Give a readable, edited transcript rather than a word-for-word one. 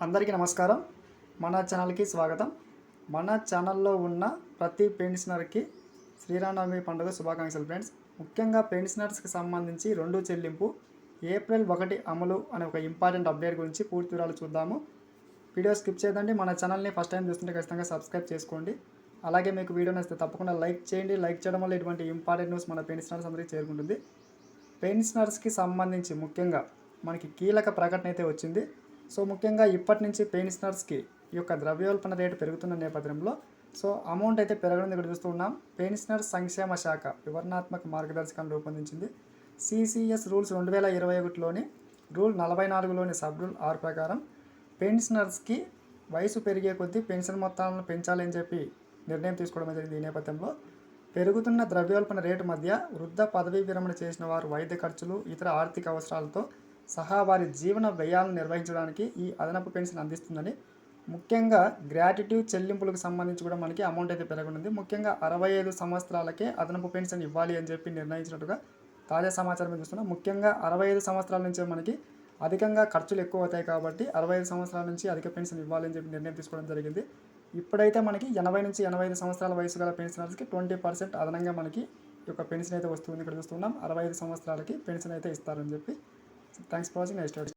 అందరికీ నమస్కారం. మన ఛానల్‌కి స్వాగతం. మన ఛానల్‌లో ఉన్న ప్రతి పెన్షనర్‌కి శ్రీరామనవమి పండుగ శుభాకాంక్షలు ఫ్రెండ్స్. ముఖ్యంగా పెన్షనర్స్‌కి సంబంధించి 2 చెల్లింపు ఏప్రిల్ 1 అమలు అనే ఒక ఇంపార్టెంట్ అప్డేట్ గురించి పూర్తి వివరాలు చూద్దాము. వీడియో స్కిప్ చేయదండి. మన ఛానల్‌ని ఫస్ట్ టైం చూస్తుంటే ఖచ్చితంగా సబ్స్క్రైబ్ చేసుకోండి. అలాగే మీకు వీడియో నచ్చితే తప్పకుండా లైక్ చేయండి. లైక్ చేయడం వల్ల ఇటువంటి ఇంపార్టెంట్ న్యూస్ మన పెన్షనర్స్ అందరికీ చేరుకుంటుంది. పెన్షనర్స్‌కి సంబంధించి ముఖ్యంగా మనకి కీలక ప్రకటన అయితే వచ్చింది. సో ముఖ్యంగా ఇప్పటి నుంచి పెన్షనర్స్కి ఈ యొక్క ద్రవ్యోల్బణ రేటు పెరుగుతున్న నేపథ్యంలో సో అమౌంట్ అయితే పెరగడం ఇక్కడ చూస్తూ ఉన్నాం. పెన్షనర్ సంక్షేమ శాఖ వివరణాత్మక మార్గదర్శకాలను రూపొందించింది. సిసిఎస్ రూల్స్ 2021లోని రూల్ 44లోని సబ్ రూల్ 6 ప్రకారం పెన్షనర్స్కి వయసు పెరిగే కొద్దీ పెన్షన్ మొత్తాలను పెంచాలని చెప్పి నిర్ణయం తీసుకోవడం జరిగింది. ఈ నేపథ్యంలో పెరుగుతున్న ద్రవ్యోల్బణ రేటు మధ్య వృద్ధ పదవీ విరమణ చేసిన వారు వైద్య ఖర్చులు ఇతర ఆర్థిక అవసరాలతో సహా వారి జీవన వ్యయాలను నిర్వహించడానికి ఈ అదనపు పెన్షన్ అందిస్తుందని, ముఖ్యంగా గ్రాట్యుటీ చెల్లింపులకు సంబంధించి కూడా మనకి అమౌంట్ అయితే పెరగనుంది. ముఖ్యంగా 65 సంవత్సరాలకే అదనపు పెన్షన్ ఇవ్వాలి అని చెప్పి నిర్ణయించినట్టుగా తాజా సమాచారం చూస్తున్నాం. ముఖ్యంగా 65 సంవత్సరాల నుంచే మనకి అధికంగా ఖర్చులు ఎక్కువ అవుతాయి కాబట్టి 65 సంవత్సరాల నుంచి అధిక పెన్షన్ ఇవ్వాలని చెప్పి నిర్ణయం తీసుకోవడం జరిగింది. ఇప్పుడైతే మనకి 80 నుంచి 85 సంవత్సరాల వయసు గల పెన్షనర్స్కి 20% అదనంగా మనకి ఈ యొక్క పెన్షన్ అయితే వస్తుంది. ఇక్కడ చూస్తున్నాం 65 సంవత్సరాలకి పెన్షన్ అయితే ఇస్తారని చెప్పి. Thanks for watching. నెక్స్ట్